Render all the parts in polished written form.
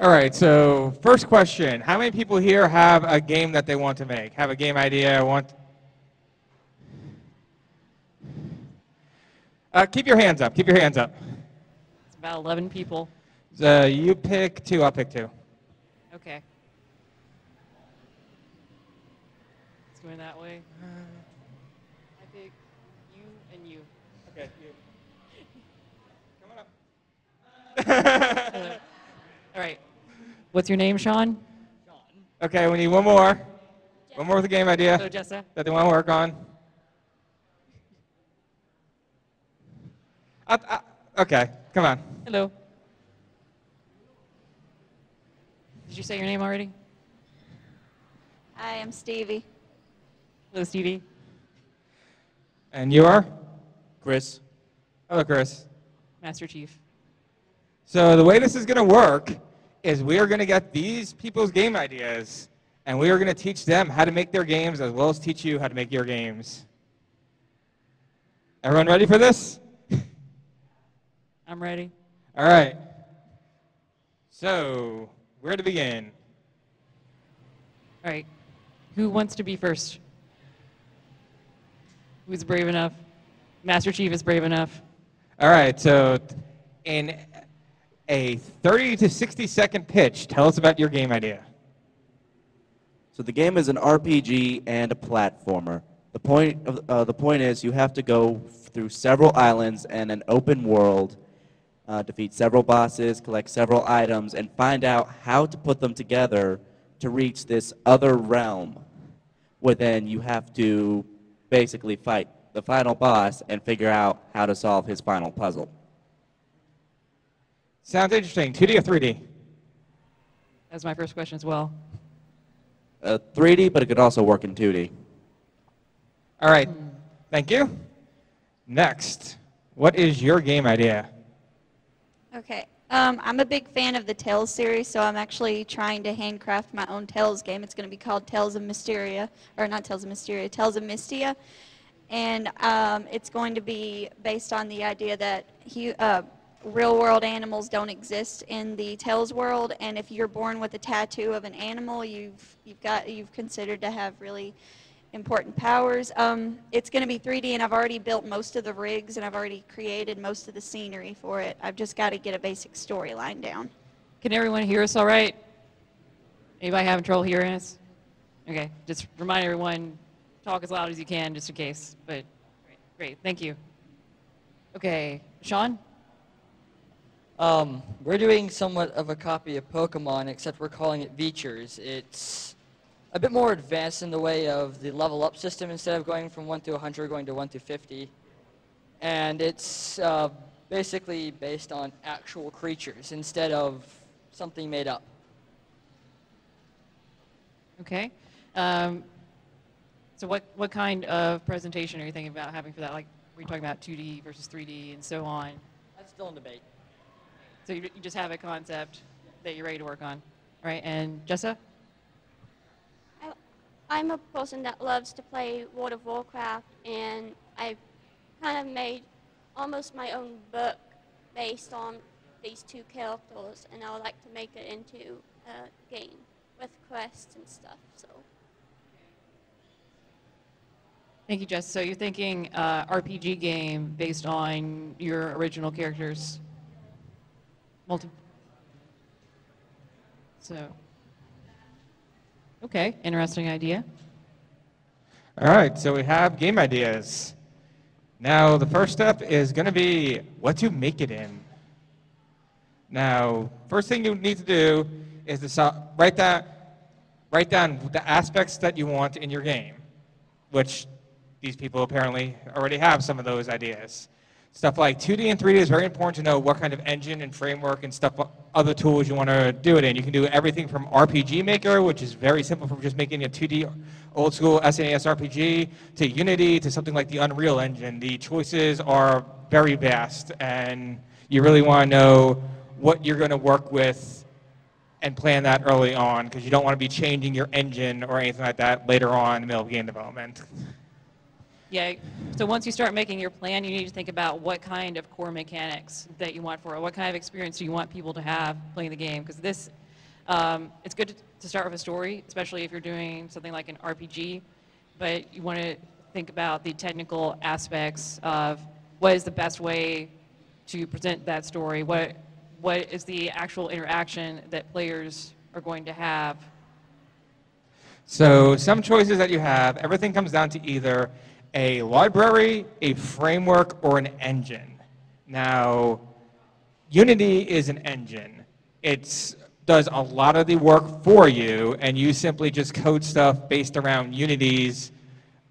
All right, so first question. How many people here have a game that they want to make? Have a game idea? Keep your hands up. Keep your hands up. It's about 11 people. You pick two, I'll pick two. Okay. It's going that way. I pick you and you. Okay, you. Come on up. All right. What's your name, Sean? Sean. Okay, we need one more. Jessa. One more with a game idea Jessa. that they want to work on. Okay, come on. Hello. Did you say your name already? Hi, I'm Stevie. Hello, Stevie. And you are? Chris. Hello, Chris. Master Chief. So the way this is going to work is we are going to get these people's game ideas, and we are going to teach them how to make their games as well as teach you how to make your games. Everyone ready for this? I'm ready. All right. So, where to begin? All right. Who wants to be first? Who's brave enough? Master Chief is brave enough. All right. So, in a 30 to 60-second pitch, tell us about your game idea. So the game is an RPG and a platformer. The point is you have to go through several islands and an open world, defeat several bosses, collect several items, and find out how to put them together to reach this other realm, where then you have to basically fight the final boss and figure out how to solve his final puzzle. Sounds interesting. 2D or 3D? That's my first question as well. 3D, but it could also work in 2D. All right. Thank you. Next, what is your game idea? Okay. I'm a big fan of the Tales series, so I'm actually trying to handcraft my own Tales game. It's going to be called Tales of Mysteria, or not Tales of Mysteria, Tales of Mystia. And it's going to be based on the idea that real-world animals don't exist in the Tales world, and if you're born with a tattoo of an animal, you've considered to have really important powers. It's going to be 3D, and I've already built most of the rigs, and I've already created most of the scenery for it. I've just got to get a basic storyline down. Can everyone hear us all right? Anybody having trouble hearing us? Okay, just remind everyone, talk as loud as you can just in case. But great, thank you. Okay, Sean? We're doing somewhat of a copy of Pokemon, except we're calling it Features. It's a bit more advanced in the way of the level up system. Instead of going from 1 to 100, we're going to 1 to 50. And it's basically based on actual creatures instead of something made up. Okay. So what kind of presentation are you thinking about having for that? Like, were you talking about 2D versus 3D and so on? That's still in debate. So you just have a concept that you're ready to work on. All right, and Jessa? I'm a person that loves to play World of Warcraft, and I've kind of made almost my own book based on these two characters, and I would like to make it into a game with quests and stuff. So. Thank you, Jess. So you're thinking RPG game based on your original characters? Okay, interesting idea. All right, so we have game ideas. Now, the first step is going to be what to make it in. Now, first thing you need to do is to write down the aspects that you want in your game, which these people apparently already have some of those ideas. Stuff like 2D and 3D is very important to know what kind of engine and framework and stuff, other tools you want to do it in. You can do everything from RPG Maker, which is very simple from just making a 2D old school SNES RPG, to Unity, to something like the Unreal Engine. The choices are very vast, and you really want to know what you're going to work with and plan that early on, because you don't want to be changing your engine or anything like that later on in the middle of game development. Yeah, so once you start making your plan, you need to think about what kind of core mechanics that you want for it. What kind of experience do you want people to have playing the game? Because It's good to start with a story, especially if you're doing something like an RPG, but you want to think about the technical aspects of what is the best way to present that story, what is the actual interaction that players are going to have. So some choices that you have, everything comes down to either a library, a framework, or an engine. Now, Unity is an engine. It does a lot of the work for you, and you simply just code stuff based around Unity's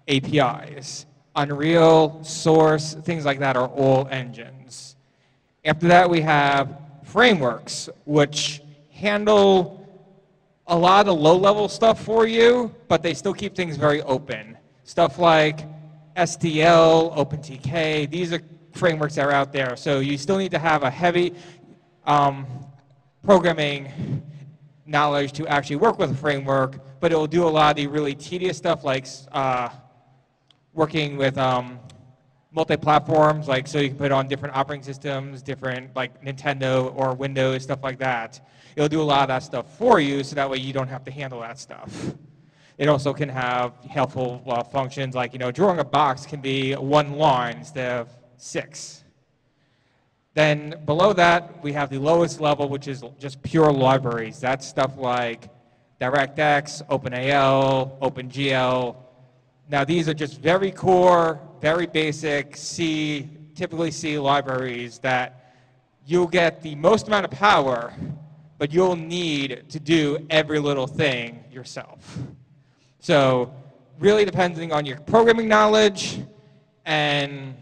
APIs. Unreal, Source, things like that are all engines. After that, we have frameworks, which handle a lot of low-level stuff for you, but they still keep things very open. Stuff like STL, OpenTK, these are frameworks that are out there. So you still need to have a heavy programming knowledge to actually work with a framework, but it will do a lot of the really tedious stuff like working with multi-platforms, like so you can put on different operating systems, different like Nintendo or Windows, stuff like that. It'll do a lot of that stuff for you, so that way you don't have to handle that stuff. It also can have helpful functions like, drawing a box can be 1 line instead of 6. Then below that, we have the lowest level, which is just pure libraries. That's stuff like DirectX, OpenAL, OpenGL. Now these are just very core, very basic C, typically C libraries that you'll get the most amount of power, but you'll need to do every little thing yourself. So really depending on your programming knowledge and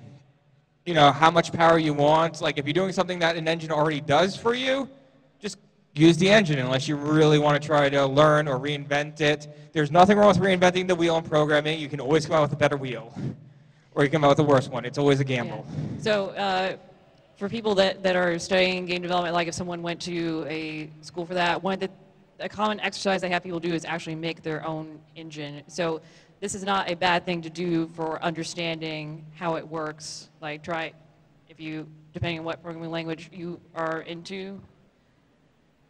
how much power you want. Like if you're doing something that an engine already does for you, just use the engine unless you really want to try to learn or reinvent it. There's nothing wrong with reinventing the wheel in programming. You can always come out with a better wheel. Or you come out with a worse one. It's always a gamble. Yeah. So for people that are studying game development, like if someone went to a school for that, a common exercise I have people do is actually make their own engine. So this is not a bad thing to do for understanding how it works. Like try, depending on what programming language you are into,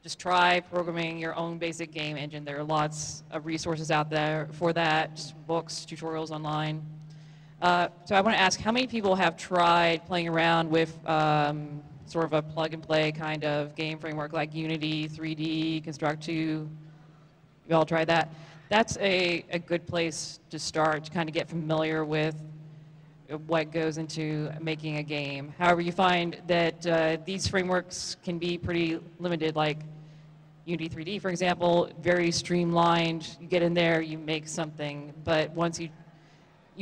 just try programming your own basic game engine. There are lots of resources out there for that, just books, tutorials online. So I want to ask, how many people have tried playing around with sort of a plug-and-play kind of game framework like Unity, 3D, Construct2? You all tried that? That's a good place to start to kind of get familiar with what goes into making a game. However, you find that these frameworks can be pretty limited, like Unity 3D, for example, very streamlined. You get in there, you make something, but once you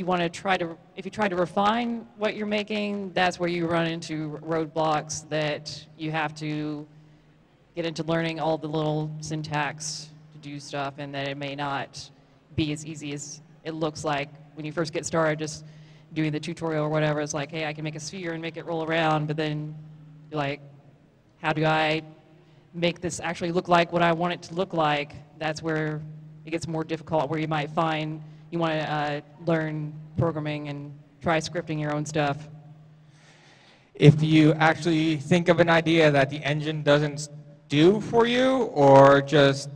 want to if you try to refine what you're making, that's where you run into roadblocks that you have to get into learning all the little syntax to do stuff, and that it may not be as easy as it looks like when you first get started just doing the tutorial or whatever. It's like, hey, I can make a sphere and make it roll around, but then you're like, how do I make this actually look like what I want it to look like? That's where it gets more difficult, where you might find you want to learn programming and try scripting your own stuff. If you actually think of an idea that the engine doesn't do for you, or just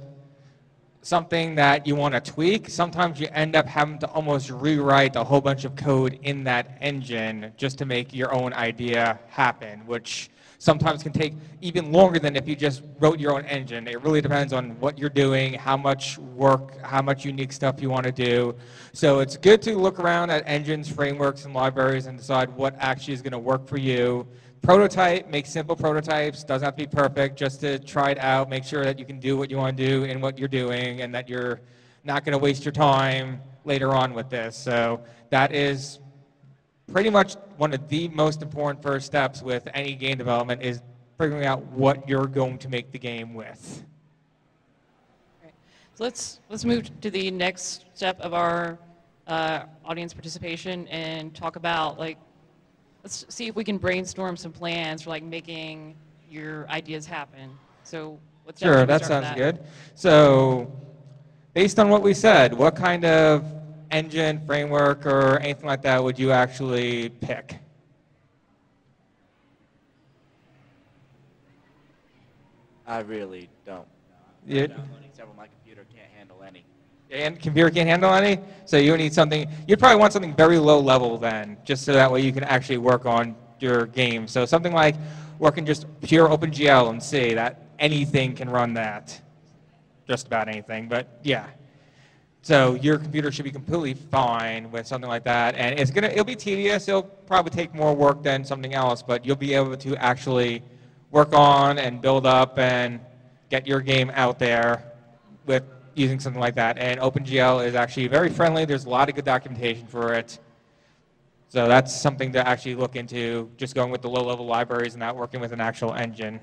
something that you want to tweak, sometimes you end up having to almost rewrite a whole bunch of code in that engine just to make your own idea happen, which sometimes can take even longer than if you just wrote your own engine. It really depends on what you're doing, how much work, how much unique stuff you want to do. So it's good to look around at engines, frameworks, and libraries and decide what actually is going to work for you. Prototype, make simple prototypes, doesn't have to be perfect, just to try it out, make sure that you can do what you want to do in what you're doing, and that you're not going to waste your time later on with this. So that is pretty much one of the most important first steps with any game development, is figuring out what you're going to make the game with. Right. So let's move to the next step of our audience participation and talk about, like, let's see if we can brainstorm some plans for like making your ideas happen. So let's Sure, that sounds good. So based on what we said, what kind of engine, framework, or anything like that would you actually pick? I really don't. Yeah. Downloading several, my computer can't handle any. And computer can't handle any, so you need something. You'd probably want something very low level then, just so that way you can actually work on your game. So something like working just pure OpenGL and C, that anything can run that, just about anything. But yeah, so your computer should be completely fine with something like that, and it'll be tedious. It'll probably take more work than something else, but you'll be able to actually work on and build up and get your game out there with using something like that. And OpenGL is actually very friendly. There's a lot of good documentation for it. So that's something to actually look into, just going with the low-level libraries and not working with an actual engine.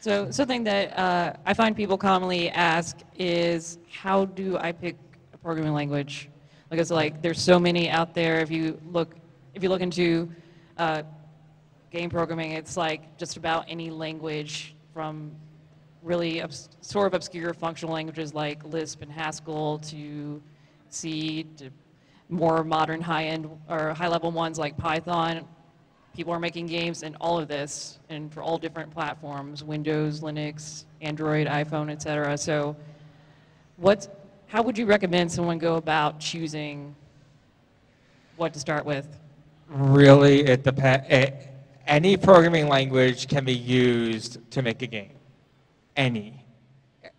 So something that I find people commonly ask is, how do I pick a programming language? Like it's like there's so many out there. If you look into game programming, it's like just about any language, from really sort of obscure functional languages like Lisp and Haskell to C to more modern high-end or high-level ones like Python. People are making games in all of this, and for all different platforms: Windows, Linux, Android, iPhone, etc. So how would you recommend someone go about choosing what to start with? Really, it depends. Any programming language can be used to make a game. Any.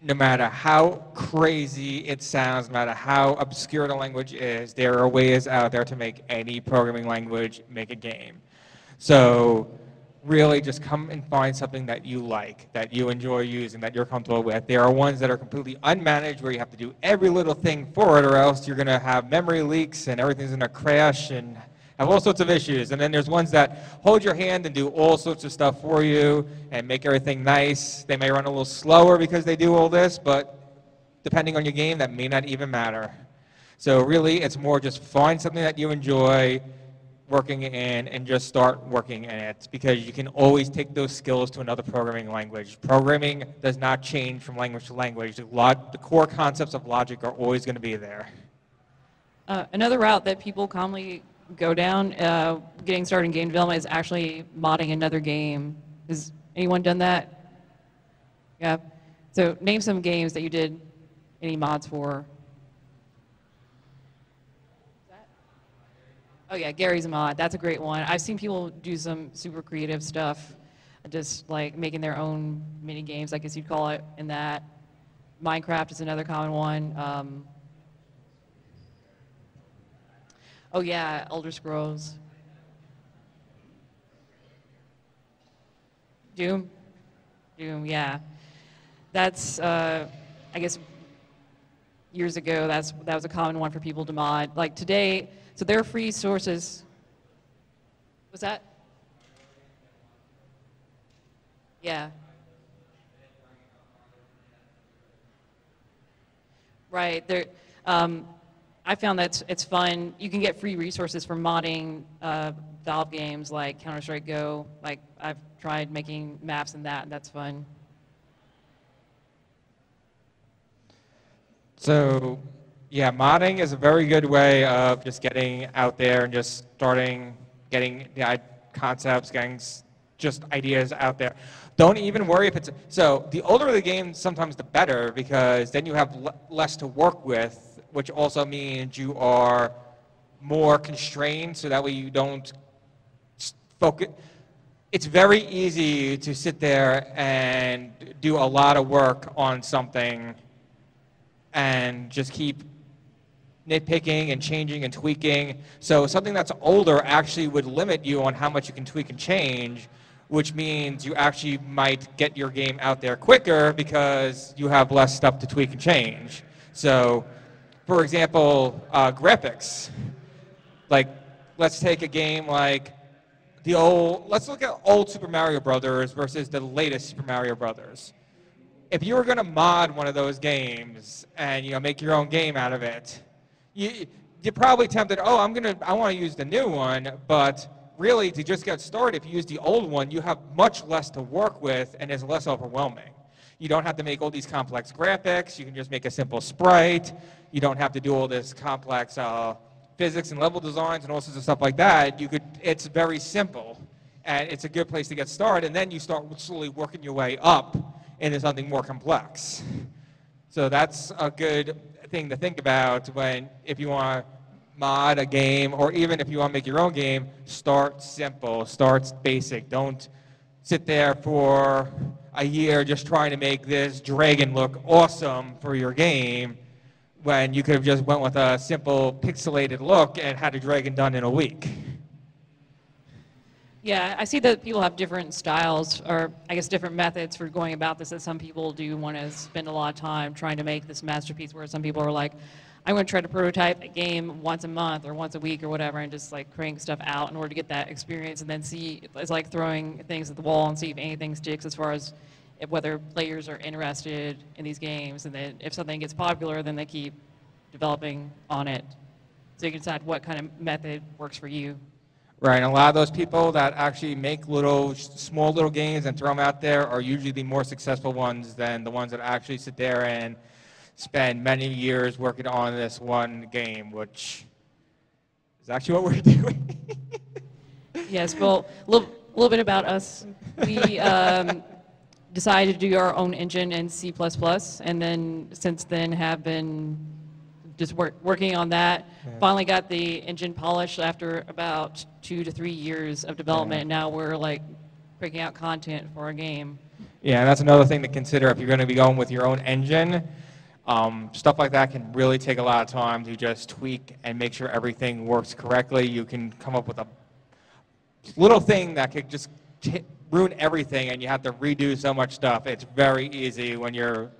No matter how crazy it sounds, no matter how obscure the language is, there are ways out there to make any programming language make a game. So really just come and find something that you like, that you enjoy using, that you're comfortable with. There are ones that are completely unmanaged where you have to do every little thing for it, or else you're going to have memory leaks and everything's going to crash and have all sorts of issues. And then there's ones that hold your hand and do all sorts of stuff for you and make everything nice. They may run a little slower because they do all this, but depending on your game, that may not even matter. So really, it's more just find something that you enjoy working in and just start working in it, because you can always take those skills to another programming language. Programming does not change from language to language. The core concepts of logic are always going to be there. Another route that people commonly go down getting started in game development is actually modding another game. Has anyone done that? Yeah. So name some games that you did any mods for. Oh yeah, Gary's a mod. That's a great one. I've seen people do some super creative stuff, just like making their own mini games, I guess you'd call it, in that. Minecraft is another common one. Oh yeah, Elder Scrolls. Doom? Doom, yeah. That's, I guess, years ago, that was a common one for people to mod. Like today, so there are free sources. What's that? Yeah. Right. There, I found that it's fun. You can get free resources for modding Valve games like Counter-Strike Go. Like I've tried making maps in that, and that's fun. So, yeah, modding is a very good way of just getting out there and just getting the concepts, getting just ideas out there. Don't even worry if it's, so the older the game, sometimes the better, because then you have less to work with, which also means you are more constrained, so that way you don't focus. It's very easy to sit there and do a lot of work on something and just keep nitpicking and changing and tweaking. So something that's older actually would limit you on how much you can tweak and change, which means you actually might get your game out there quicker because you have less stuff to tweak and change. So, for example, graphics. Like, let's take a game like let's look at old Super Mario Brothers versus the latest Super Mario Brothers. If you were going to mod one of those games and make your own game out of it, you're probably tempted, oh, I want to use the new one, but really to just get started, if you use the old one, you have much less to work with and it's less overwhelming. You don't have to make all these complex graphics. You can just make a simple sprite. You don't have to do all this complex physics and level designs and all sorts of stuff like that. It's very simple, and it's a good place to get started. And then you start slowly working your way up into something more complex. So that's a good thing to think about if you want to mod a game, or even if you want to make your own game, start simple, start basic. Don't sit there for a year just trying to make this dragon look awesome for your game when you could have just went with a simple pixelated look and had a dragon done in a week. Yeah, I see that people have different styles, or I guess different methods for going about this. That some people do want to spend a lot of time trying to make this masterpiece, where some people are like, I'm going to try to prototype a game once a month or once a week or whatever, and just like crank stuff out in order to get that experience, and then see, it's like throwing things at the wall and see if anything sticks as far as whether players are interested in these games. And then if something gets popular, then they keep developing on it. So you can decide what kind of method works for you. Right, and a lot of those people that actually make small little games and throw them out there are usually the more successful ones than the ones that actually sit there and spend many years working on this one game, which is actually what we're doing. Yes, well, a little bit about us. We decided to do our own engine in C++, and then since then have been just working on that. Yeah. Finally got the engine polished after about 2 to 3 years of development, and now we're like picking out content for our game. Yeah, and that's another thing to consider if you're going to be going with your own engine. Stuff like that can really take a lot of time to just tweak and make sure everything works correctly. You can come up with a little thing that could just ruin everything, and you have to redo so much stuff. It's very easy when you're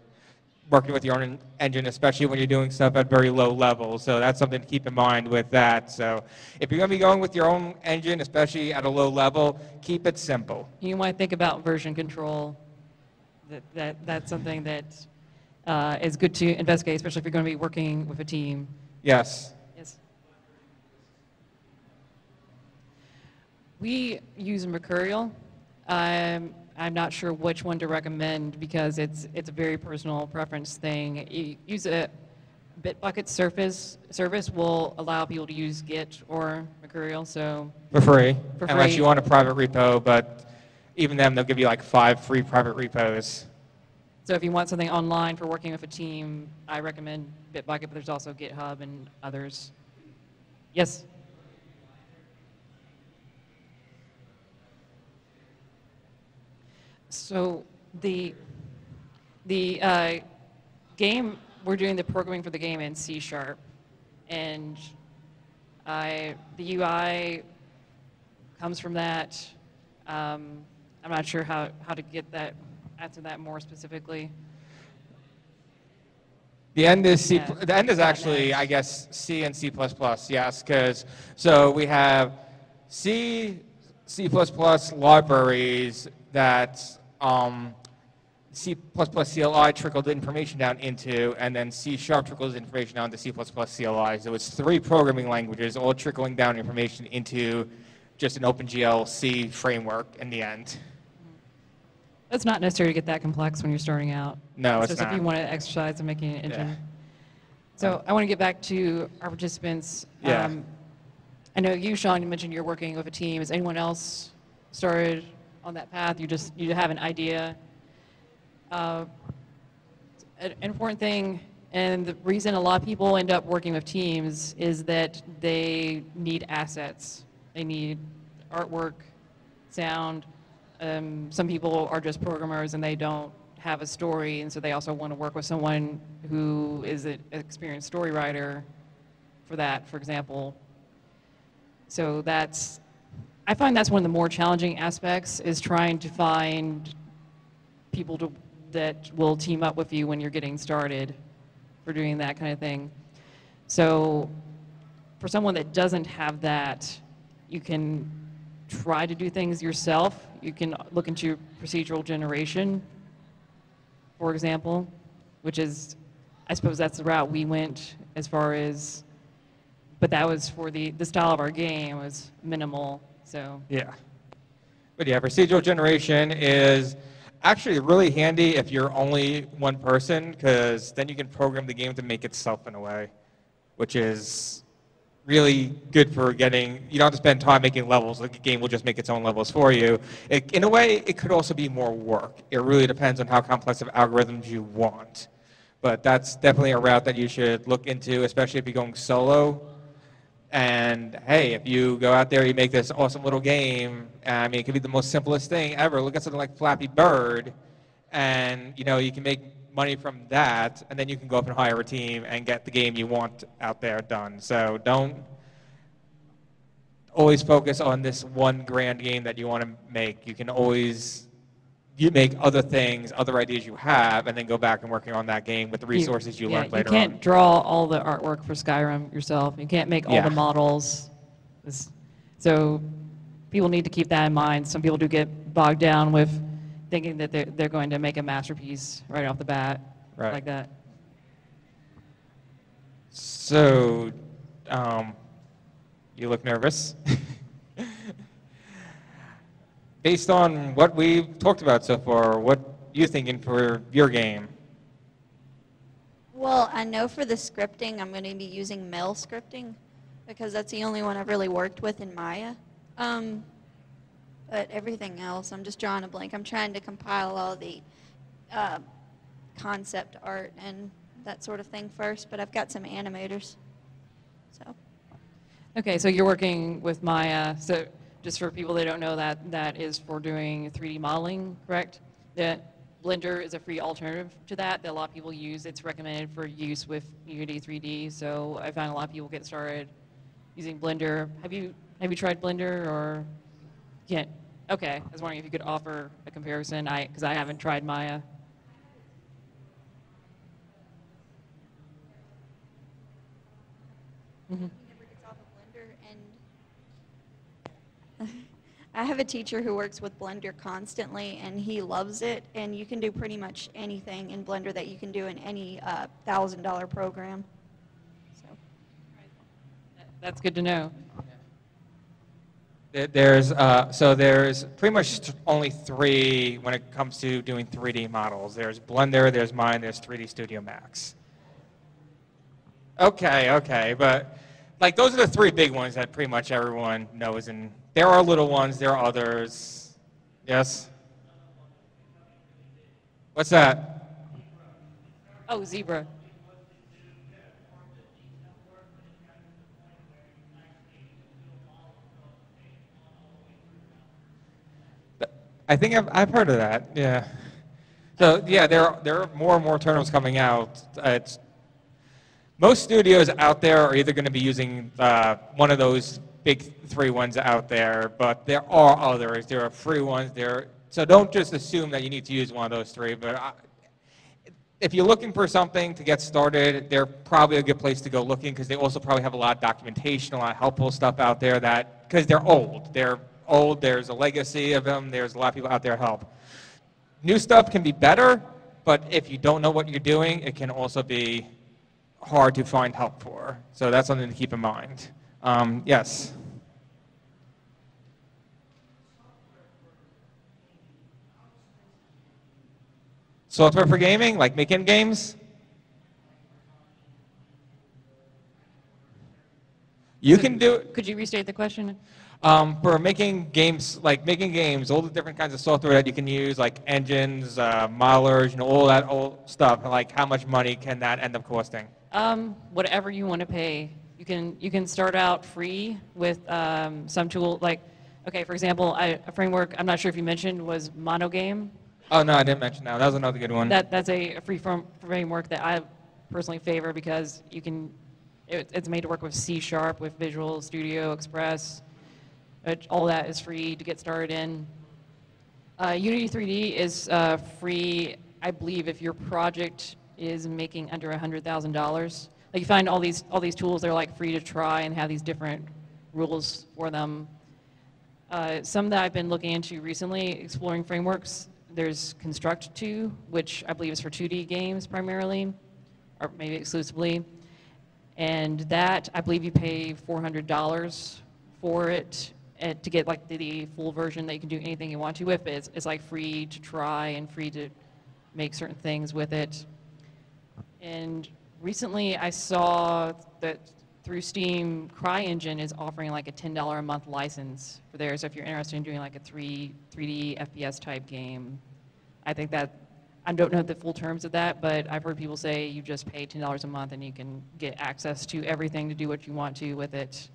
working with your own engine, especially when you're doing stuff at very low levels. So that's something to keep in mind with that. So if you're going to be going with your own engine, especially at a low level, keep it simple. You might think about version control. That's something that is good to investigate, especially if you're going to be working with a team. Yes. Yes. We use Mercurial. I'm not sure which one to recommend because it's a very personal preference thing. You use a Bitbucket service will allow people to use Git or Mercurial, so for free, for unless free. You want a private repo, but even then they'll give you like 5 free private repos. So if you want something online for working with a team, I recommend Bitbucket, but there's also GitHub and others. Yes? So the game, we're doing the programming for the game in C#, and the UI comes from that. I'm not sure how to get that, answer that more specifically. The end is C. The end is actually, I guess, C and C++. Yes, because so we have C, C++ libraries that C++ CLI trickled the information down into, and then C# trickles information down to C++ CLI. So it's 3 programming languages all trickling down information into just an OpenGL C framework in the end. It's not necessary to get that complex when you're starting out. No, it's just not. if you want to exercise in making an engine. Yeah. So I want to get back to our participants. Yeah. I know you, Sean, you mentioned you're working with a team. Has anyone else started on that path? You have an idea. An important thing, and the reason a lot of people end up working with teams is that they need assets. They need artwork, sound. Some people are just programmers and they don't have a story, and so they also want to work with someone who is an experienced story writer for that, for example. So I find that's one of the more challenging aspects, is trying to find people that will team up with you when you're getting started for doing that kind of thing. So for someone that doesn't have that, you can try to do things yourself. You can look into procedural generation, for example, which is, I suppose that's the route we went as far as, but that was for the style of our game was minimal, so. Yeah. But yeah, procedural generation is actually really handy if you're only one person, because then you can program the game to make itself in a way, which is really good for getting, you don't have to spend time making levels. The game will just make its own levels for you. In a way, it could also be more work. It really depends on how complex of algorithms you want. But that's definitely a route that you should look into, especially if you're going solo. And hey, if you go out there, you make this awesome little game. I mean, it could be the most simplest thing ever. Look at something like Flappy Bird, and you can make money from that, and then you can go up and hire a team and get the game you want out there done. So don't always focus on this one grand game that you want to make. You can always make other things, other ideas you have, and then go back and working on that game with the resources you learned later on. You can't draw all the artwork for Skyrim yourself. You can't make all the models. So people need to keep that in mind. Some people do get bogged down with thinking that they're going to make a masterpiece right off the bat, like that. So, you look nervous. Based on what we've talked about so far, what are you thinking for your game? Well, I know for the scripting, I'm going to be using Mel scripting because that's the only one I've really worked with in Maya. But everything else, I'm just drawing a blank. I'm trying to compile all the concept art and that sort of thing first, but I've got some animators. So. Okay, so you're working with Maya. So just for people that don't know, that is for doing 3D modeling, correct? That Blender is a free alternative to that a lot of people use. It's recommended for use with Unity 3D. So I find a lot of people get started using Blender. Have you tried Blender or? Yeah. Okay. I was wondering if you could offer a comparison. Because I haven't tried Maya. Mm-hmm. I have a teacher who works with Blender constantly, and he loves it. And you can do pretty much anything in Blender that you can do in any $1,000 program. So. That's good to know. There's pretty much only 3 when it comes to doing 3D models. There's Blender, there's mine, there's 3D Studio Max. Okay, but like those are the 3 big ones that pretty much everyone knows, and there are little ones, there are others. Yes? What's that? Oh, Zebra. I think I've heard of that. Yeah. So yeah, there are more and more tournaments coming out. Most studios out there are either going to be using one of those big 3 ones out there, but there are others. There are free ones. So don't just assume that you need to use one of those 3. But if you're looking for something to get started, they're probably a good place to go looking because they also probably have a lot of documentation, a lot of helpful stuff out there because they're old. There's a legacy of them. There's a lot of people out there to help. New stuff can be better, but if you don't know what you're doing, it can also be hard to find help for. So that's something to keep in mind. Yes? Software for gaming, like making games? You can do it. Could you restate the question? For making games, all the different kinds of software that you can use, like engines, modelers, all that old stuff, like how much money can that end up costing? Whatever you want to pay. You can start out free with some tool, okay, for example, a framework I'm not sure if you mentioned was Monogame. Oh, no, I didn't mention that. That was another good one. That's a free framework that I personally favor because it's made to work with C#, with Visual Studio, Express. All that is free to get started in. Unity 3D is free, I believe, if your project is making under $100,000. Like you find all these tools, they're like free to try and have these different rules for them. Some that I've been looking into recently, exploring frameworks, there's Construct 2, which I believe is for 2D games primarily, or maybe exclusively. And that, I believe you pay $400 for it to get like the full version that you can do anything you want to with. But it's like free to try and free to make certain things with it. And recently I saw that through Steam, CryEngine is offering like a $10 a month license for theirs. So if you're interested in doing like a 3D FPS type game, I think that, I don't know the full terms of that, but I've heard people say you just pay $10 a month and you can get access to everything to do what you want to with it.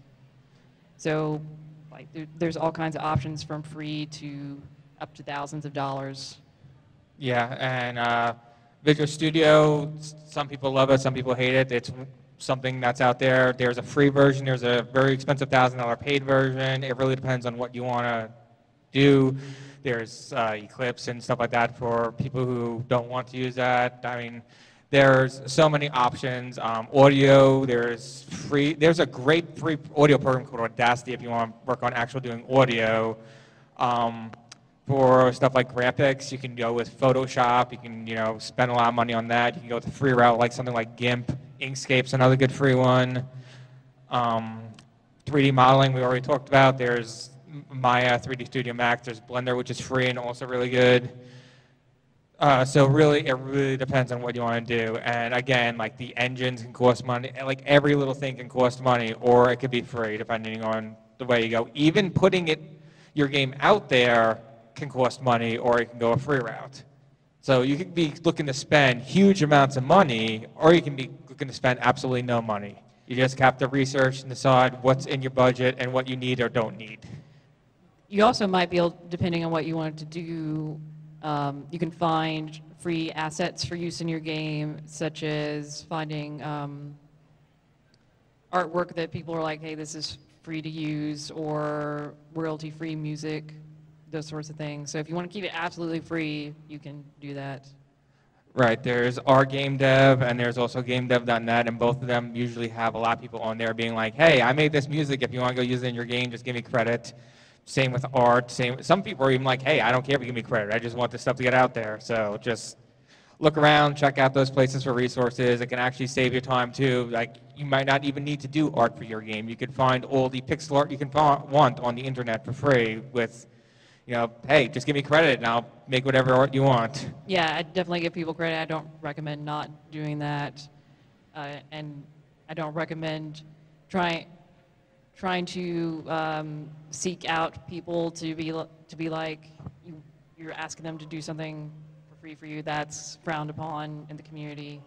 So like there's all kinds of options from free to up to thousands of dollars. Yeah, and Visual Studio, some people love it, some people hate it. It's something that's out there. There's a free version, there's a very expensive $1,000 paid version. It really depends on what you want to do. There's Eclipse and stuff like that for people who don't want to use that. I mean, there's so many options. Audio, there's a great free audio program called Audacity if you want to work on actual doing audio. For stuff like graphics, you can go with Photoshop. You can, spend a lot of money on that. You can go with the free route, like something like GIMP. Inkscape's another good free one. 3D modeling, we already talked about. There's Maya, 3D Studio Max. There's Blender, which is free and also really good. So really, it really depends on what you want to do. And again, like the engines can cost money. Like every little thing can cost money, or it could be free, depending on the way you go. Even putting your game out there can cost money, or you can go a free route. So you can be looking to spend huge amounts of money, or you can be looking to spend absolutely no money. You just have to research and decide what's in your budget and what you need or don't need. You also might be able, depending on what you want to do, you can find free assets for use in your game, such as finding artwork that people are like, hey, this is free to use, or royalty-free music, those sorts of things. So if you want to keep it absolutely free, you can do that. Right, there's our game dev and there's also gamedev.net, and both of them usually have a lot of people on there being like, hey, I made this music, if you want to go use it in your game, just give me credit. Same with art, some people are even like, hey, I don't care if you give me credit, I just want this stuff to get out there. So just look around, check out those places for resources. It can actually save your time too. Like, you might not even need to do art for your game. You can find all the pixel art you can want on the internet for free with, hey, just give me credit and I'll make whatever art you want. Yeah, I definitely give people credit. I don't recommend not doing that. And I don't recommend trying to seek out people to be like, you're asking them to do something for free for you. That's frowned upon in the community.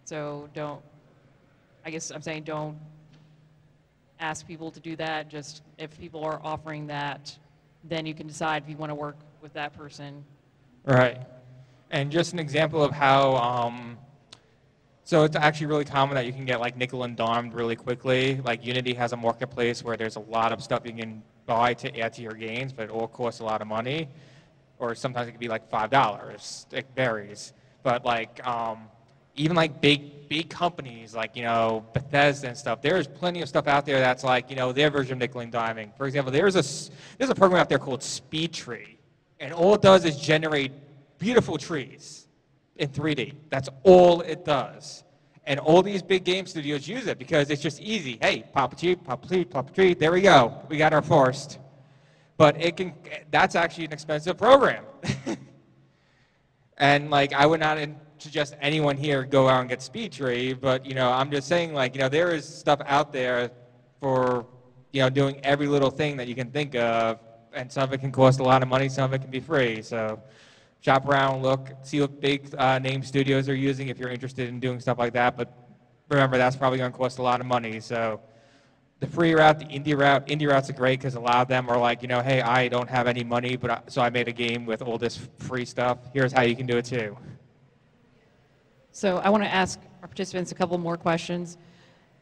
So don't ask people to do that. Just if people are offering that, then you can decide if you want to work with that person. Right. And just an example of how, so it's actually really common that you can get like nickel and dimed really quickly. Like Unity has a marketplace where there's a lot of stuff you can buy to add to your games, but it all costs a lot of money. Or sometimes it could be like $5. It varies. But like, even like big companies like, Bethesda and stuff, there's plenty of stuff out there that's like, their version of nickel and diming. For example, there's a program out there called SpeedTree, and all it does is generate beautiful trees in 3D. That's all it does. And all these big game studios use it because it's just easy. Hey, pop a tree, pop a tree, pop a tree, there we go. We got our forest. But that's actually an expensive program. And like, I would not suggest anyone here go out and get SpeedTree, but I'm just saying, like, there is stuff out there for doing every little thing that you can think of, and some of it can cost a lot of money, some of it can be free. So shop around, look, see what big name studios are using if you're interested in doing stuff like that. But remember, that's probably going to cost a lot of money. So the free route, the indie routes are great because a lot of them are like, hey, I don't have any money, so I made a game with all this free stuff. Here's how you can do it too. So I want to ask our participants a couple more questions.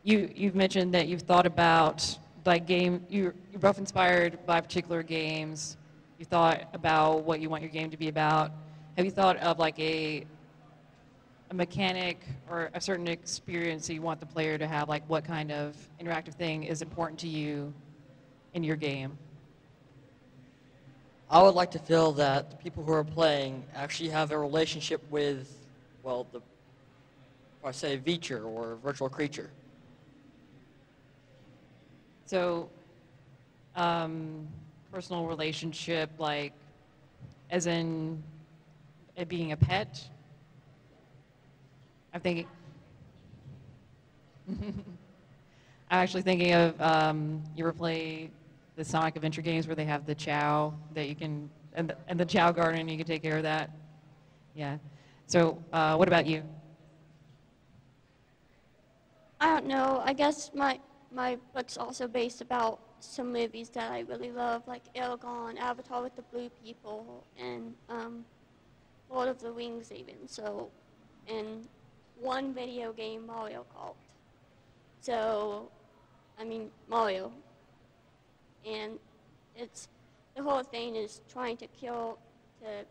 You've mentioned that you've thought about like you're both inspired by particular games. You thought about what you want your game to be about. Have you thought of like a mechanic or a certain experience that you want the player to have? Like what kind of interactive thing is important to you in your game? I would like to feel that the people who are playing actually have a relationship with, well, I say feature or virtual creature. So, personal relationship, like, as in it being a pet? I'm thinking. I'm actually thinking of, you ever play the Sonic Adventure games where they have the Chow that you can, and the Chow Garden, you can take care of that? Yeah. So what about you? I don't know. I guess my book's also based about some movies that I really love, like Aragon, Avatar with the Blue People, and Lord of the Rings even. So, and one video game Mario Kart. So, I mean Mario, and it's the whole thing is trying to kill to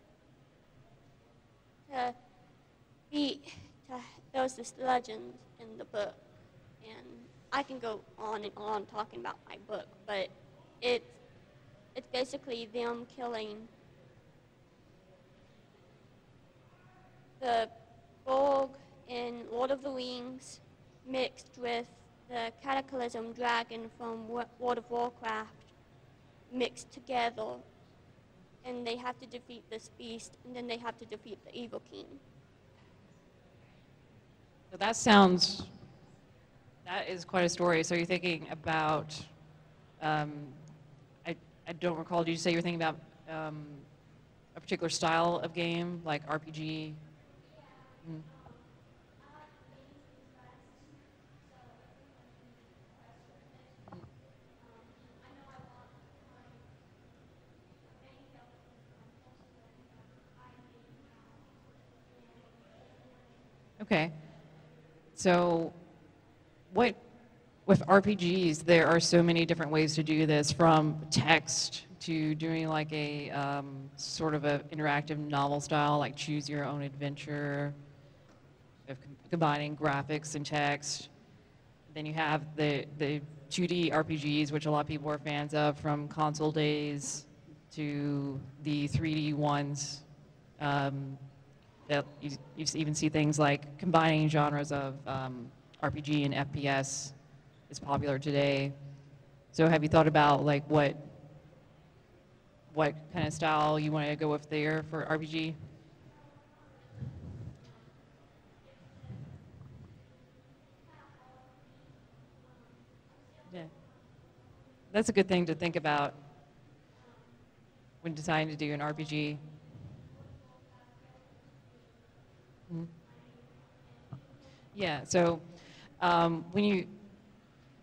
beat to there's this legend in the book, and I can go on and on talking about my book, but it's basically them killing the Borg in Lord of the Rings mixed with the Cataclysm dragon from World of Warcraft mixed together, and they have to defeat this beast, and then they have to defeat the evil king. So that is quite a story. So you're thinking about, I don't recall, did you say you're thinking about a particular style of game, like RPG? Mm. Okay. So with RPGs, there are so many different ways to do this, from text to doing like a sort of an interactive novel style, like choose your own adventure, of combining graphics and text. Then you have the 2D RPGs, which a lot of people are fans of, from console days to the 3D ones. That you even see things like combining genres of RPG and FPS is popular today. So have you thought about like what kind of style you want to go with there for RPG? Yeah, that's a good thing to think about when deciding to do an RPG. Yeah, so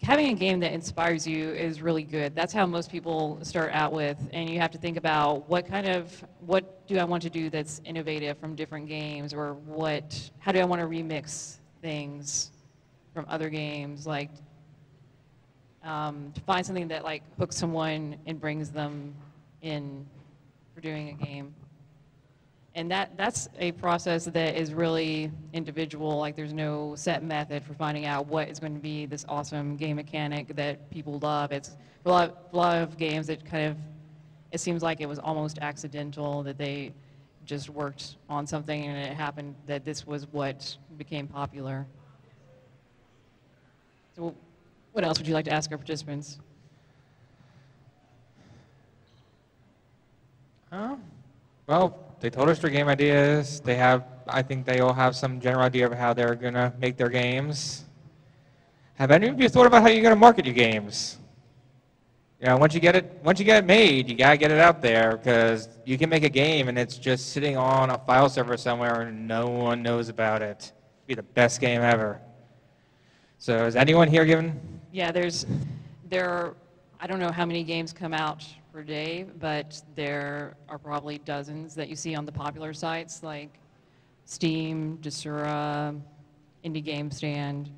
having a game that inspires you is really good. That's how most people start out with, and you have to think about what do I want to do that's innovative from different games, or how do I want to remix things from other games, like to find something that like hooks someone and brings them in for doing a game. And that's a process that is really individual. Like there's no set method for finding out what is going to be this awesome game mechanic that people love. It's a lot of games that it seems like it was almost accidental, that they just worked on something and it happened that this was what became popular. So what else would you like to ask our participants? Well, they told us their game ideas. I think they all have some general idea of how they're going to make their games. Have any of you thought about how you're going to market your games? You know, once you get it made, you got to get it out there, because you can make a game and it's just sitting on a file server somewhere and no one knows about it. It'd be the best game ever. So is anyone here given? Yeah, I don't know how many games come out per day, but there are probably dozens that you see on the popular sites like Steam, Desura, Indie Game Stand.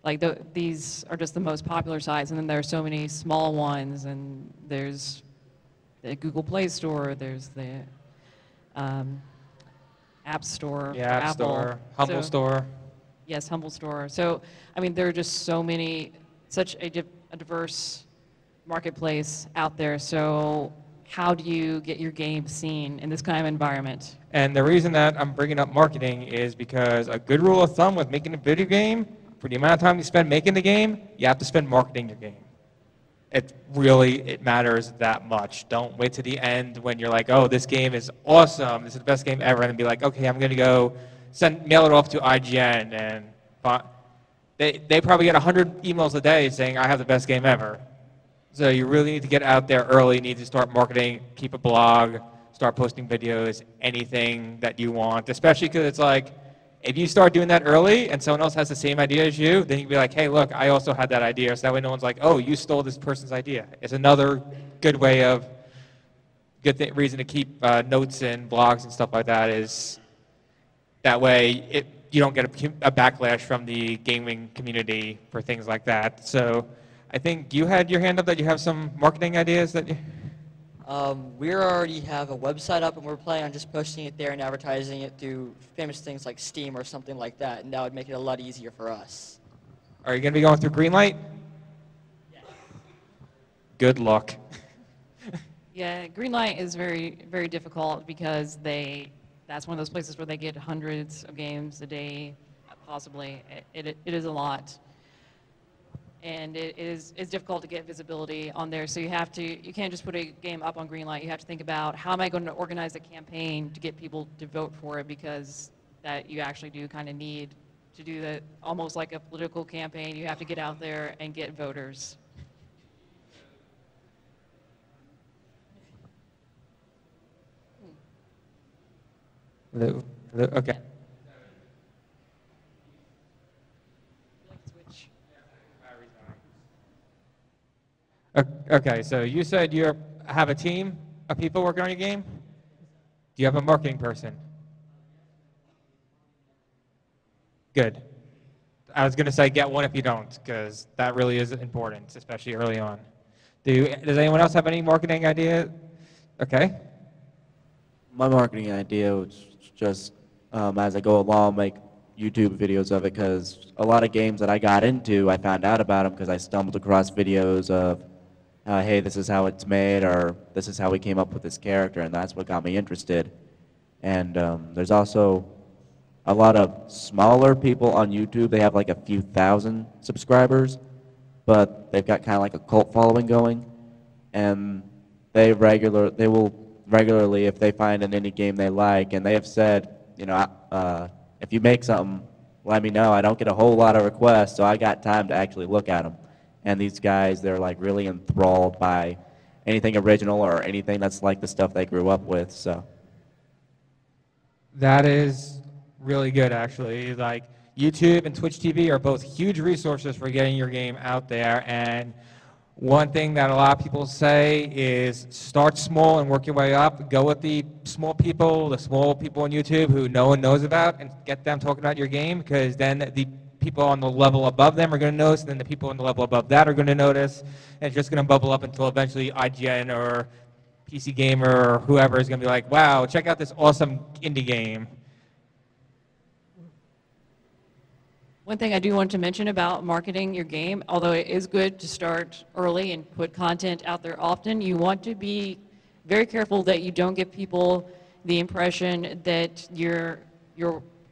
Like these are just the most popular sites, and then there are so many small ones, and there's the Google Play Store, there's the App Store, yeah, App Apple. Store, Humble Store. Yes, Humble Store. So, I mean, there are just so many, such a diverse marketplace out there. So how do you get your game seen in this kind of environment? And the reason that I'm bringing up marketing is because a good rule of thumb with making a video game, for the amount of time you spend making the game, you have to spend marketing your game. It matters that much. Don't wait to the end when you're like, oh, this game is awesome, this is the best game ever, and be like, okay, I'm going to go mail it off to IGN and they probably get 100 emails a day saying, I have the best game ever. So you really need to get out there early, you need to start marketing, keep a blog, start posting videos, anything that you want, especially because it's like, if you start doing that early and someone else has the same idea as you, then you can be like, hey, look, I also had that idea. So that way no one's like, oh, you stole this person's idea. It's another good way of, reason to keep notes and blogs and stuff like that is that way you don't get a backlash from the gaming community for things like that. So I think you had your hand up that you have some marketing ideas that you... We already have a website up, and we're planning on just posting it there and advertising it through famous things like Steam or something like that, and that would make it a lot easier for us. Are you going to be going through Greenlight? Yeah. Good luck. Yeah, Greenlight is very, very difficult because that's one of those places where they get hundreds of games a day, possibly. It is a lot. And it's difficult to get visibility on there, so you can't just put a game up on Greenlight. You have to think about, how am I going to organize a campaign to get people to vote for it, because that you actually do kind of need to do that, almost like a political campaign. You have to get out there and get voters. Okay. Okay, so you said you have a team of people working on your game? Do you have a marketing person? Good. I was going to say get one if you don't, because that really is important, especially early on. Does anyone else have any marketing idea? Okay. My marketing idea was just, as I go along, make YouTube videos of it, because a lot of games that I got into, I found out about them because I stumbled across videos of, hey, this is how it's made, or this is how we came up with this character, and that's what got me interested. And there's also a lot of smaller people on YouTube. They have like a few thousand subscribers, but they've got kind of like a cult following going, and they will regularly, if they find an indie game they like, and they have said, you know, if you make something, let me know. I don't get a whole lot of requests, so I got time to actually look at them. And these guys, they're like really enthralled by anything original or anything that's like the stuff they grew up with. So that is really good, actually. Like YouTube and Twitch TV are both huge resources for getting your game out there. And one thing that a lot of people say is start small and work your way up. Go with the small people on YouTube who no one knows about, and get them talking about your game, because then the people on the level above them are going to notice, and then the people on the level above that are going to notice, and it's just going to bubble up until eventually IGN or PC Gamer or whoever is going to be like, wow, check out this awesome indie game. One thing I do want to mention about marketing your game, although it is good to start early and put content out there often, you want to be very careful that you don't give people the impression that your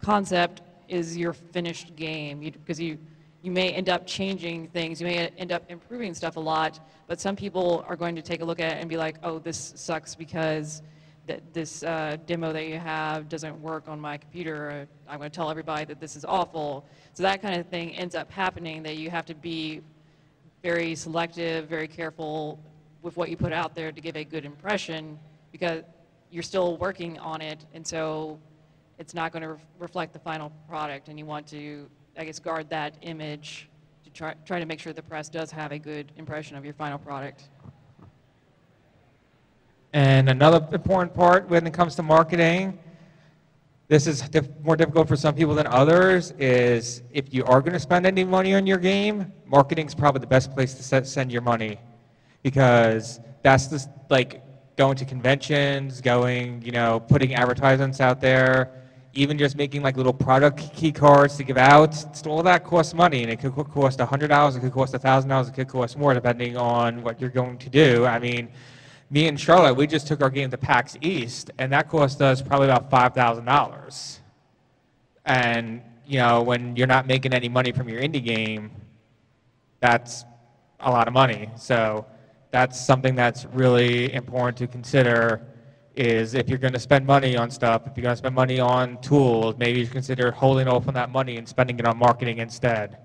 concept is your finished game, because you may end up changing things, you may end up improving stuff a lot, but some people are going to take a look at it and be like, oh, this sucks because this demo that you have doesn't work on my computer. I'm going to tell everybody that this is awful. So that kind of thing ends up happening, that you have to be very selective, very careful with what you put out there to give a good impression, because you're still working on it, and so it's not going to reflect the final product, and you want to, I guess, guard that image to try to make sure the press does have a good impression of your final product. And another important part when it comes to marketing, this is more difficult for some people than others, is if you are going to spend any money on your game, marketing is probably the best place to send your money, because that's just like going to conventions, putting advertisements out there, even just making like little product key cards to give out. All that costs money, and it could cost $100, it could cost $1,000, it could cost more depending on what you're going to do. I mean, me and Charlotte, we just took our game to PAX East, and that cost us probably about $5,000. And, when you're not making any money from your indie game, that's a lot of money. So that's something that's really important to consider, is if you're going to spend money on stuff, if you're going to spend money on tools, maybe you consider holding off on that money and spending it on marketing instead.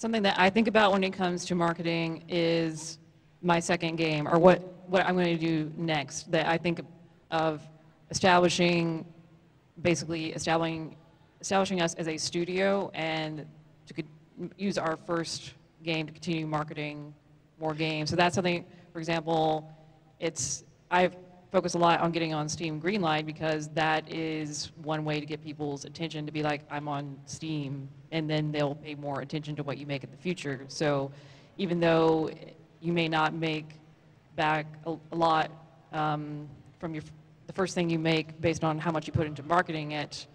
Something that I think about when it comes to marketing is my second game, or what I'm going to do next. That I think of basically establishing us as a studio, and to use our first game to continue marketing more games. So that's something, for example, I've focused a lot on getting on Steam Greenlight, because that is one way to get people's attention, to be like, I'm on Steam, and then they'll pay more attention to what you make in the future. So even though you may not make back a lot from the first thing you make based on how much you put into marketing it,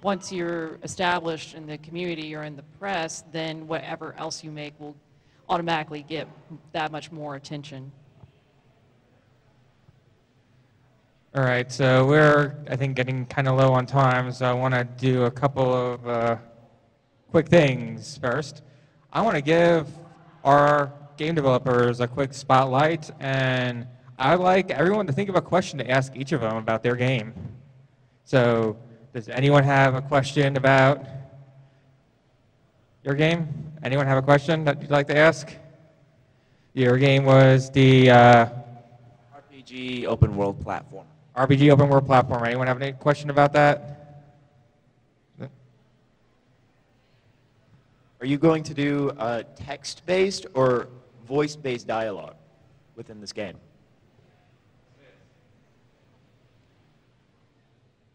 once you're established in the community or in the press, then whatever else you make will automatically get that much more attention. All right, so we're, I think, getting kind of low on time, so I want to do a couple of quick things first. I want to give our game developers a quick spotlight, and I'd like everyone to think of a question to ask each of them about their game. So, does anyone have a question about your game? Anyone have a question that you'd like to ask? Your game was the RPG open world platform. RPG open world platform. Anyone have any question about that? Are you going to do text-based or voice-based dialogue within this game?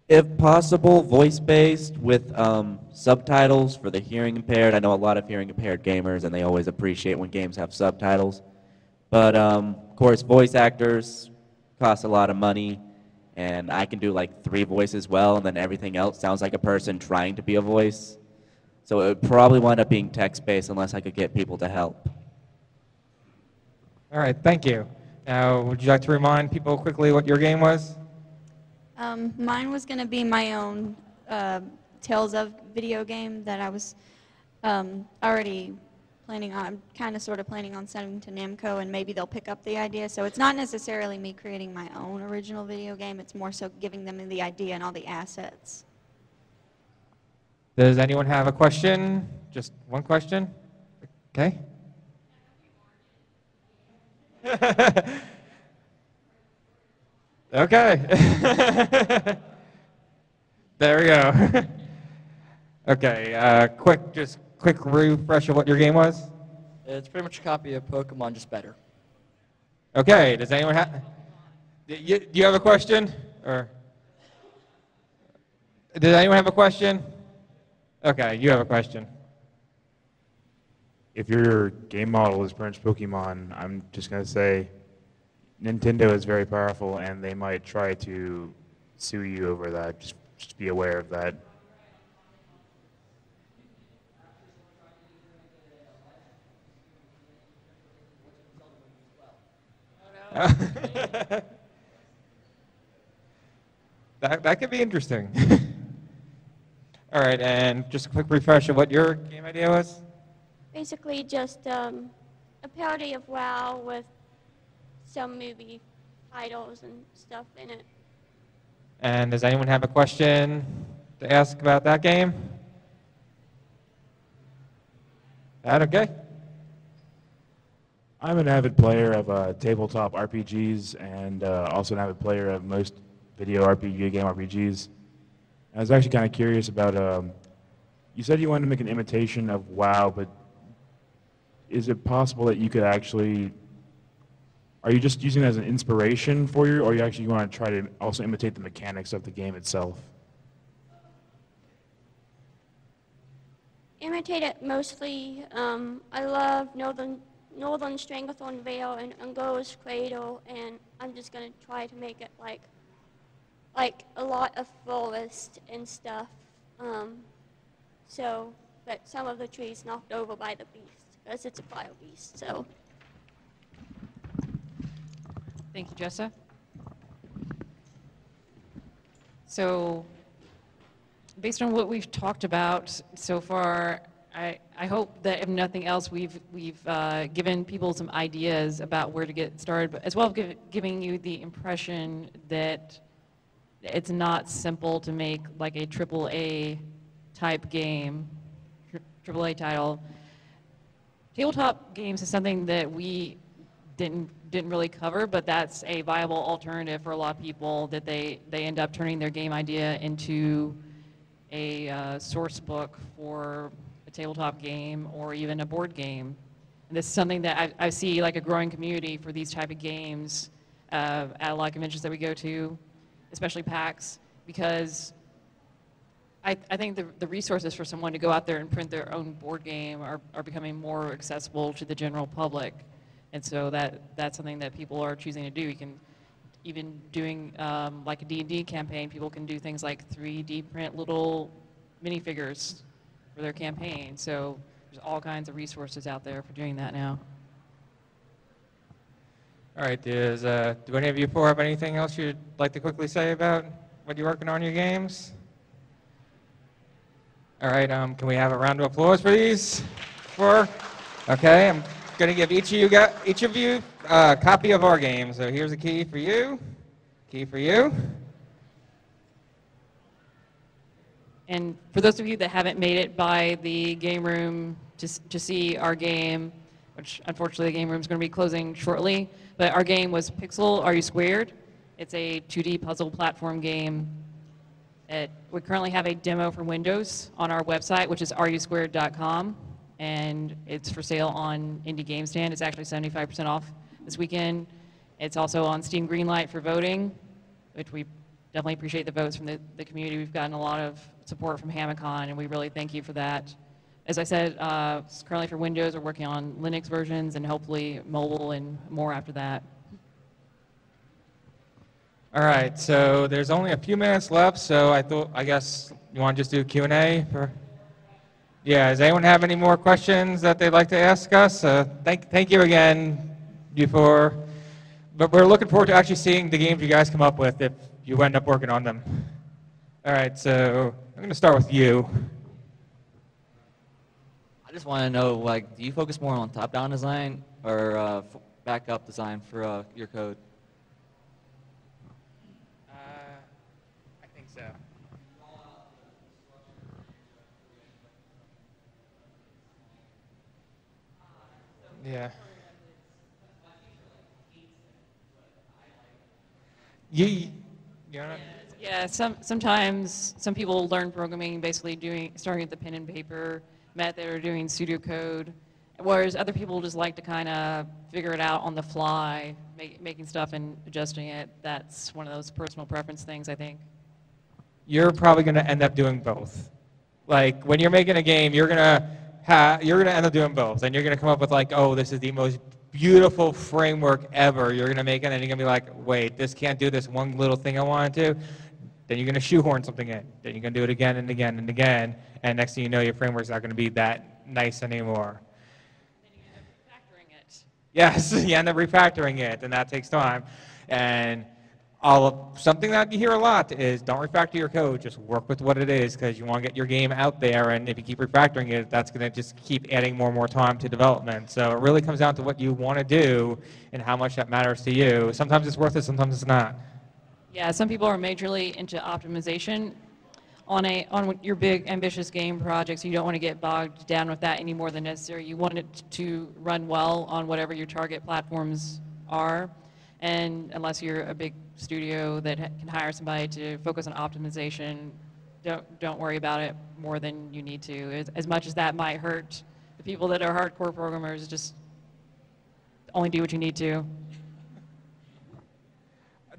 If possible, voice-based with subtitles for the hearing impaired. I know a lot of hearing impaired gamers, and they always appreciate when games have subtitles. But of course, voice actors cost a lot of money, and I can do like 3 voices well, and then everything else sounds like a person trying to be a voice. So it would probably wind up being text-based unless I could get people to help. All right, thank you. Now, would you like to remind people quickly what your game was? Mine was going to be my own Tales of video game that I was already planning on. I'm kind of sort of planning on sending to Namco, and maybe they'll pick up the idea. So it's not necessarily me creating my own original video game. It's more so giving them the idea and all the assets. Does anyone have a question? Just one question? Okay. Okay. There we go. Okay, quick refresh of what your game was. It's pretty much a copy of Pokemon, just better. Okay, does anyone have, do you have a question? Or, does anyone have a question? Okay, you have a question. If your game model is pretty much Pokemon, I'm just going to say Nintendo is very powerful, and they might try to sue you over that. Just be aware of that. That could be interesting. All right, and just a quick refresh of what your game idea was. Basically just a parody of WoW with some movie titles and stuff in it. And does anyone have a question to ask about that game? That okay? I'm an avid player of tabletop RPGs, and also an avid player of most video RPG game RPGs. I was actually kind of curious about, you said you wanted to make an imitation of WoW, but is it possible that you could actually, are you just using it as an inspiration for you, or you actually want to try to also imitate the mechanics of the game itself? Imitate it mostly. I love Northern Stranglethorn Vale and Ungo's Cradle, and I'm just going to try to make it like a lot of forest and stuff. But some of the trees knocked over by the beast, because it's a fire beast, so. Thank you, Jessa. So, based on what we've talked about so far, I hope that if nothing else, we've given people some ideas about where to get started, but as well as giving you the impression that it's not simple to make like a AAA type game, AAA title. Tabletop games is something that we didn't really cover, but that's a viable alternative for a lot of people, that they end up turning their game idea into a source book for a tabletop game or even a board game. And this is something that I see like a growing community for these type of games at a lot of conventions that we go to, especially PAX, because I think the resources for someone to go out there and print their own board game are becoming more accessible to the general public. And so that's something that people are choosing to do. You can, even doing like a D&D campaign, people can do things like 3D print little minifigures for their campaign. So there's all kinds of resources out there for doing that now. All right, do any of you four have anything else you'd like to quickly say about what you're working on in your games? All right, can we have a round of applause for these four? Okay, I'm going to give each of you a copy of our game. So here's a key for you, key for you. And for those of you that haven't made it by the game room to see our game, which unfortunately the game room is going to be closing shortly, but our game was Pixel ru². It's a 2D puzzle platform game. We currently have a demo for Windows on our website, which is ru².com, and it's for sale on Indie Game Stand. It's actually 75% off this weekend. It's also on Steam Greenlight for voting, which we definitely appreciate the votes from the community. We've gotten a lot of support from HamaCon, and we really thank you for that. As I said, it's currently for Windows. We're working on Linux versions and hopefully mobile and more after that. All right, so there's only a few minutes left, so I guess you want to just do Q&A for? Yeah, does anyone have any more questions that they'd like to ask us? Thank you again, you four. But we're looking forward to actually seeing the games you guys come up with if you end up working on them. All right, so I'm going to start with you. I just want to know, like, do you focus more on top-down design or back-up design for your code? I think so. Yeah. Yeah, sometimes some people learn programming basically starting at the pen and paper method or doing pseudocode, whereas other people just like to kind of figure it out on the fly, making stuff and adjusting it. That's one of those personal preference things, I think. You're probably going to end up doing both. Like when you're making a game, you're going to end up doing both, and you're going to come up with like, oh, this is the most beautiful framework ever. You're going to make it, and you're going to be like, wait, this can't do this one little thing I want to do. Then you're going to shoehorn something in. Then you're going to do it again and again and again, and next thing you know, your framework's not going to be that nice anymore. Then you end up refactoring it. Yes, you end up refactoring it, and that takes time. And something that you hear a lot is don't refactor your code, just work with what it is, because you want to get your game out there, and if you keep refactoring it, that's going to just keep adding more and more time to development. So it really comes down to what you want to do and how much that matters to you. Sometimes it's worth it, sometimes it's not. Yeah, some people are majorly into optimization on your big ambitious game projects. You don't want to get bogged down with that any more than necessary. You want it to run well on whatever your target platforms are. And unless you're a big studio that can hire somebody to focus on optimization, don't worry about it more than you need to. As much as that might hurt the people that are hardcore programmers, just only do what you need to.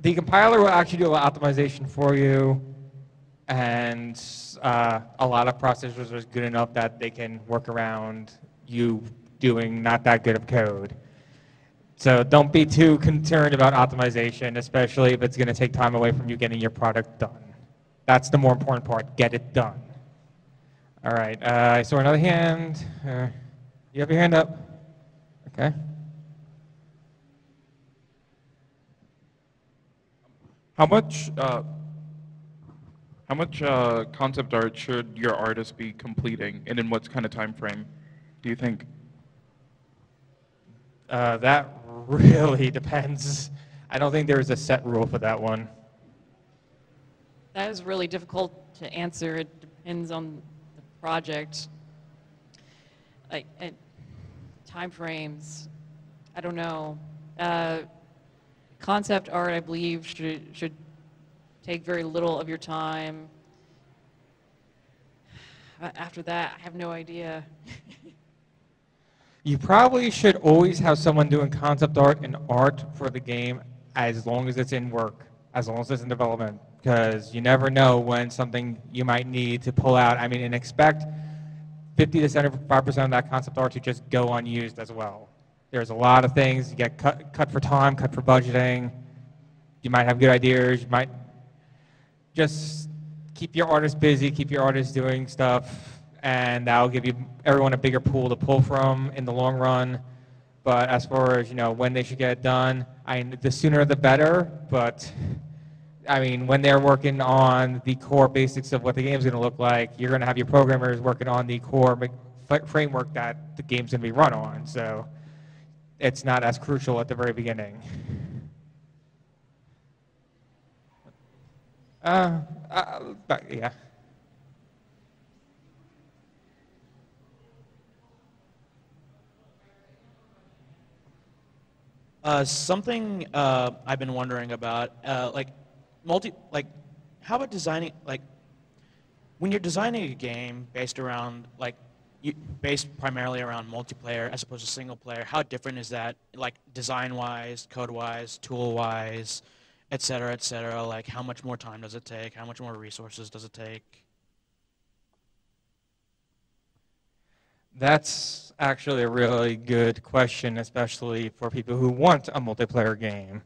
The compiler will actually do a lot of optimization for you, and a lot of processors are good enough that they can work around you doing not that good of code. So don't be too concerned about optimization, especially if it's going to take time away from you getting your product done. That's the more important part, get it done. All right, I saw another hand. You have your hand up? Okay. How much concept art should your artist be completing, and in what kind of time frame, do you think? That really depends. I don't think there's a set rule for that one. That is really difficult to answer. It depends on the project. time frames, I don't know. Concept art, I believe, should take very little of your time. After that, I have no idea. You probably should always have someone doing concept art and art for the game as long as it's in work, as long as it's in development, because you never know when something you might need to pull out. I mean, and expect 50 to 75% of that concept art to just go unused as well. There's a lot of things, you get cut for time, cut for budgeting. You might have good ideas, you might just keep your artists busy, keep your artists doing stuff, and that'll give you everyone a bigger pool to pull from in the long run. But as far as, you know, when they should get it done, the sooner the better, but I mean, when they're working on the core basics of what the game's going to look like, you're going to have your programmers working on the core framework that the game's going to be run on. So it's not as crucial at the very beginning. Yeah. Something I've been wondering about, how about designing, when you're designing a game based around, based primarily around multiplayer as opposed to single player, how different is that, design-wise, code-wise, tool-wise, et cetera, et cetera? Like, how much more time does it take? How much more resources does it take? That's actually a really good question, especially for people who want a multiplayer game.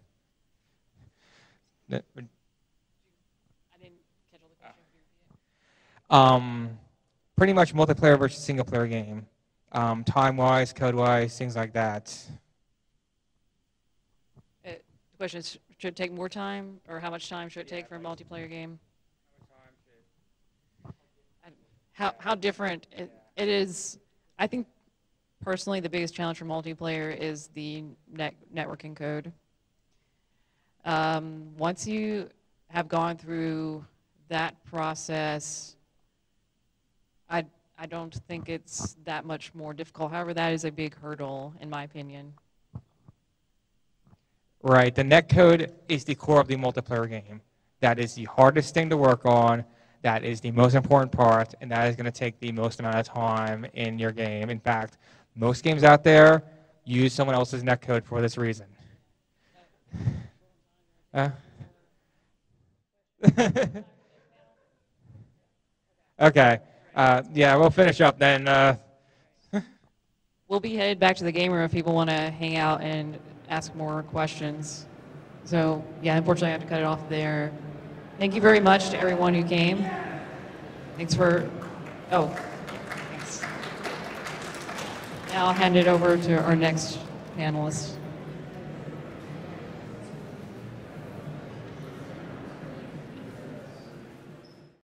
I didn't catch all the questions. Pretty much multiplayer versus single player game. Time-wise, code-wise, things like that. The question is, should it take more time, or how much time should it take for a multiplayer game? How different it is. I think personally the biggest challenge for multiplayer is the networking code. Once you have gone through that process, I don't think it's that much more difficult. However, that is a big hurdle in my opinion. Right, the netcode is the core of the multiplayer game. That is the hardest thing to work on. That is the most important part, and that is going to take the most amount of time in your game. In fact, most games out there use someone else's netcode for this reason. Okay, yeah, we'll finish up then. We'll be headed back to the game room if people want to hang out and ask more questions. So, yeah, unfortunately I have to cut it off there. Thank you very much to everyone who came. Thanks for, thanks. Now I'll hand it over to our next panelist.